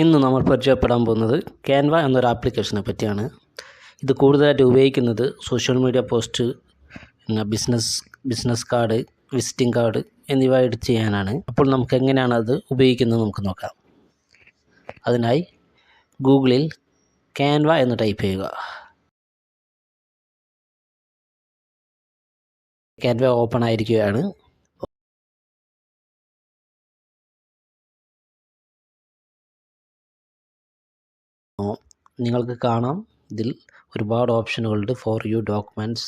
ഇന്ന് നമ്മൾ പരിചയപ്പെടാൻ പോകുന്നത് ക്യാൻവ എന്നൊരു ആപ്ലിക്കേഷനെ പറ്റിയാണ്. ഇത് കൂടുതലായിട്ട് ഉപയോഗിക്കുന്നത് സോഷ്യൽ മീഡിയ പോസ്റ്റ്, പിന്നെ ബിസിനസ് കാർഡ്, വിസിറ്റിംഗ് കാർഡ് എന്നിവ എഡിറ്റ് ചെയ്യാനാണ്. അപ്പോൾ നമുക്ക് എങ്ങനെയാണ് അത് ഉപയോഗിക്കുന്നത് നമുക്ക് നോക്കാം. അതിനായി ഗൂഗിളിൽ ക്യാൻവ എന്ന് ടൈപ്പ് ചെയ്യുക. ക്യാൻവ ഓപ്പൺ ആയിരിക്കുകയാണ്. നിങ്ങൾക്ക് കാണാം, ഇതിൽ ഒരുപാട് ഓപ്ഷനുകളുണ്ട്. For you, documents,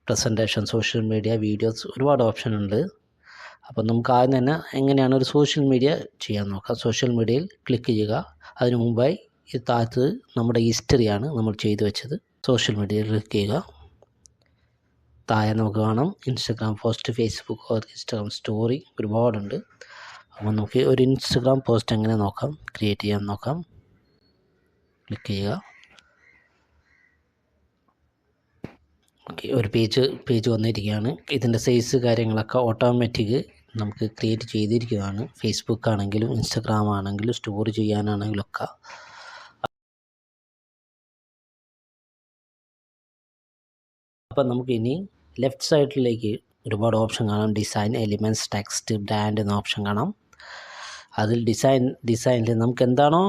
presentation, social media, videos, ഒരുപാട് ഓപ്ഷൻ ഉണ്ട്. അപ്പോൾ നമുക്ക് ആദ്യം തന്നെ എങ്ങനെയാണ് ഒരു സോഷ്യൽ മീഡിയ ചെയ്യാൻ നോക്കാം. സോഷ്യൽ മീഡിയയിൽ ക്ലിക്ക് ചെയ്യുക. അതിനു മുമ്പായി ഈ താഴത്ത് നമ്മുടെ ഹിസ്റ്ററിയാണ് നമ്മൾ ചെയ്തു വെച്ചത്. സോഷ്യൽ മീഡിയയിൽ ക്ലിക്ക് ചെയ്യുക. താഴെ നമുക്ക് കാണാം Instagram post, Facebook or Instagram story, ഒരുപാടുണ്ട്. അപ്പോൾ നമുക്ക് ഒരു ഇൻസ്റ്റഗ്രാം പോസ്റ്റ് എങ്ങനെ നോക്കാം, ക്രിയേറ്റ് ചെയ്യാൻ നോക്കാം. ക്ലിക്ക് ചെയ്യുക. ഓക്കെ, ഒരു പേജ് വന്നിരിക്കുകയാണ്. ഇതിൻ്റെ സൈസ് കാര്യങ്ങളൊക്കെ ഓട്ടോമാറ്റിക് നമുക്ക് ക്രിയേറ്റ് ചെയ്തിരിക്കുന്നതാണ്. ഫേസ്ബുക്ക് ആണെങ്കിലും ഇൻസ്റ്റഗ്രാം ആണെങ്കിലും സ്റ്റോർ ചെയ്യാനാണെങ്കിലും ഒക്കെ. അപ്പം നമുക്ക് ഇനി ലെഫ്റ്റ് സൈഡിലേക്ക് ഒരുപാട് ഓപ്ഷൻ കാണാം. ഡിസൈൻ, എലിമെൻറ്റ്സ്, ടെക്സ്റ്റ്, ബ്രാൻഡ് എന്ന ഓപ്ഷൻ കാണാം. അതിൽ ഡിസൈനിൽ നമുക്ക് എന്താണോ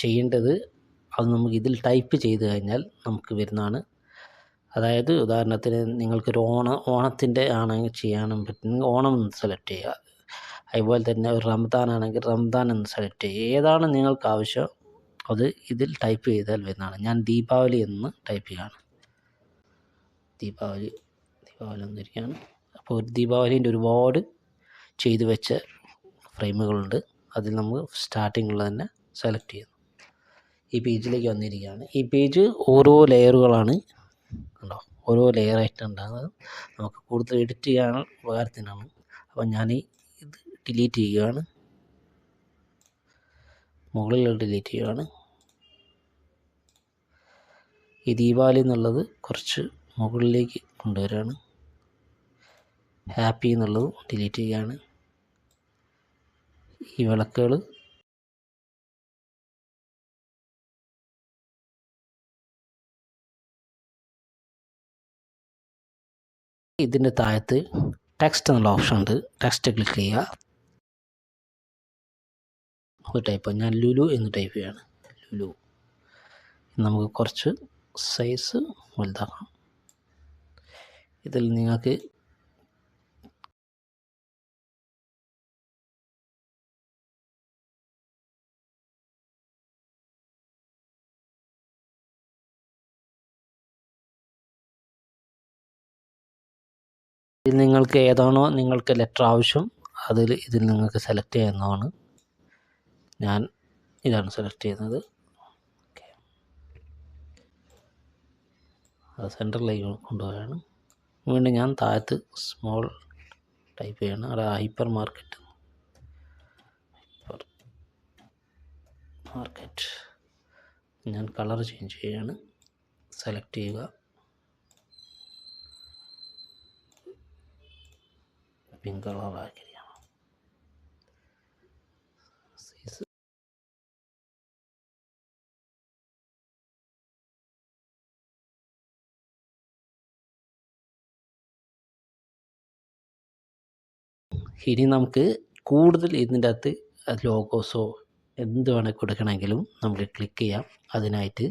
ചെയ്യേണ്ടത് അത് നമുക്ക് ഇതിൽ ടൈപ്പ് ചെയ്ത് കഴിഞ്ഞാൽ നമുക്ക് വരുന്നതാണ്. അതായത് ഉദാഹരണത്തിന് നിങ്ങൾക്കൊരു ഓണത്തിൻ്റെ ആണെങ്കിൽ ചെയ്യാനും പറ്റും, ഓണം എന്ന് സെലക്ട് ചെയ്യുക. അതുപോലെ തന്നെ ഒരു റംദാൻ ആണെങ്കിൽ റംദാൻ എന്ന് സെലക്ട് ചെയ്യുക. ഏതാണ് നിങ്ങൾക്ക് ആവശ്യം അത് ഇതിൽ ടൈപ്പ് ചെയ്താൽ വരുന്നതാണ്. ഞാൻ ദീപാവലി എന്ന് ടൈപ്പ് ചെയ്യുകയാണ്. ദീപാവലി എന്നിരിക്കുകയാണ്. അപ്പോൾ ഒരു ദീപാവലിൻ്റെ ഒരുപാട് ചെയ്തു വെച്ച ഫ്രെയിമുകളുണ്ട്. അതിൽ നമുക്ക് സ്റ്റാർട്ടിങ്ങിൽ തന്നെ സെലക്ട് ചെയ്യുന്നു. ഈ പേജിലേക്ക് വന്നിരിക്കുകയാണ്. ഈ പേജ് ഓരോ ലെയറുകളാണ് ഉണ്ടോ, ഓരോ ലെയറായിട്ട് ഉണ്ടാകുന്നത്. നമുക്ക് കൂടുതൽ എഡിറ്റ് ചെയ്യാൻ ഉപകാരത്തിനാണ്. അപ്പോൾ ഞാൻ ഇത് ഡിലീറ്റ് ചെയ്യുകയാണ്. മുകളിൽ ഡിലീറ്റ് ചെയ്യുകയാണ്. ഈ ദീപാവലി എന്നുള്ളത് കുറച്ച് മുകളിലേക്ക് കൊണ്ടുവരികയാണ്. ഹാപ്പി എന്നുള്ളത് ഡിലീറ്റ് ചെയ്യുകയാണ്. ഈ വിളക്കുകൾ ഇതിൻ്റെ താഴത്ത് ടെക്സ്റ്റ് എന്നുള്ള ഓപ്ഷൻ ഉണ്ട്. ടെക്സ്റ്റ് ക്ലിക്ക് ചെയ്യുക. ഒരു ടൈപ്പ് ഞാൻ ലുലു എന്ന് ടൈപ്പ് ചെയ്യുകയാണ്. ലുലു. നമുക്ക് കുറച്ച് സൈസ് വലുതാക്കാം. ഇതിൽ നിങ്ങൾക്ക് ഏതാണോ നിങ്ങൾക്ക് ലെറ്റർ ആവശ്യം ഇതിൽ നിങ്ങൾക്ക് സെലക്ട് ചെയ്യുന്നതാണ്. ഞാൻ ഇതാണ് സെലക്ട് ചെയ്യുന്നത്. ഓക്കെ, അത് സെൻറ്ററിലേക്ക് കൊണ്ടുപോവുകയാണ്. വീണ്ടും ഞാൻ താഴത്ത് സ്മോൾ ടൈപ്പ് ചെയ്യണം. അവിടെ ഹൈപ്പർ മാർക്കറ്റ് ഞാൻ കളർ ചേഞ്ച് ചെയ്യുകയാണ്. സെലക്ട് ചെയ്യുക. പിങ്ക് കളറാക്കി. സൈസ് ഇനി നമുക്ക് കൂടുതൽ ഇതിൻ്റെ അകത്ത് ലോഗോസോ എന്ത് വേണമെങ്കിൽ കൊടുക്കണമെങ്കിലും നമുക്ക് ക്ലിക്ക് ചെയ്യാം. അതിനായിട്ട്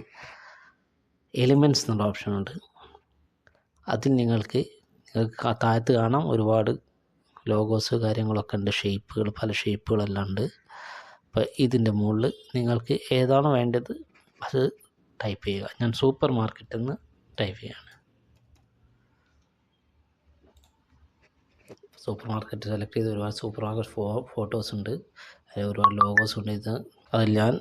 എലിമെൻറ്റ്സ് എന്നുള്ള ഓപ്ഷനുണ്ട്. അതിൽ നിങ്ങൾക്ക് താഴത്ത് കാണാം ഒരുപാട് ലോഗോസ് കാര്യങ്ങളൊക്കെ ഉണ്ട്. പല ഷേപ്പുകളെല്ലാം ഉണ്ട്. അപ്പോൾ ഇതിൻ്റെ മുകളിൽ നിങ്ങൾക്ക് ഏതാണോ വേണ്ടത് അത് ടൈപ്പ് ചെയ്യുക. ഞാൻ സൂപ്പർ മാർക്കറ്റ് എന്ന് ടൈപ്പ് ചെയ്യുകയാണ്. സൂപ്പർ മാർക്കറ്റ് സെലക്ട് ചെയ്ത് ഒരുപാട് സൂപ്പർ മാർക്കറ്റ് ഫോട്ടോസ് ഉണ്ട്, ഒരുപാട് ലോഗോസ് ഉണ്ട്. അതിൽ ഞാൻ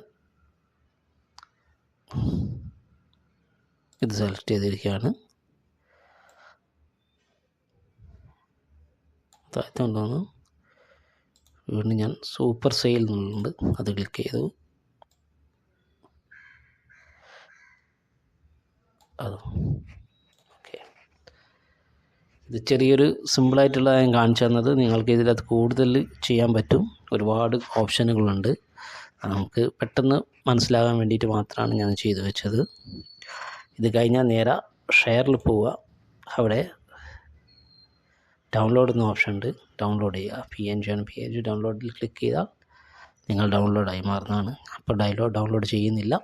ഇത് സെലക്ട് ചെയ്തിരിക്കുകയാണ്. താഴ്ത്തുകൊണ്ടുവന്ന് വീണ്ടും ഞാൻ സൂപ്പർ സെയിൽ എന്നുള്ളത് അത് ക്ലിക്ക് ചെയ്തു. ഓക്കെ, ഇത് ചെറിയൊരു സിമ്പിളായിട്ടുള്ള ഞാൻ കാണിച്ചു തന്നത്. നിങ്ങൾക്ക് ഇതിനകത്ത് കൂടുതൽ ചെയ്യാൻ പറ്റും. ഒരുപാട് ഓപ്ഷനുകളുണ്ട്. നമുക്ക് പെട്ടെന്ന് മനസ്സിലാകാൻ വേണ്ടിയിട്ട് മാത്രമാണ് ഞാൻ ചെയ്തു വെച്ചത്. ഇത് കഴിഞ്ഞാൽ നേരെ ഷെയറിൽ പോവുക. അവിടെ ഡൗൺലോഡ് എന്ന ഓപ്ഷൻ ഉണ്ട്. ഡൗൺലോഡ് ചെയ്യുക. PNG ആണ്. PNG ഡൗൺലോഡിൽ ക്ലിക്ക് ചെയ്താൽ നിങ്ങൾ ഡൗൺലോഡായി മാറുന്നതാണ്. അപ്പോൾ ഡൗൺലോഡ് ചെയ്യുന്നില്ല.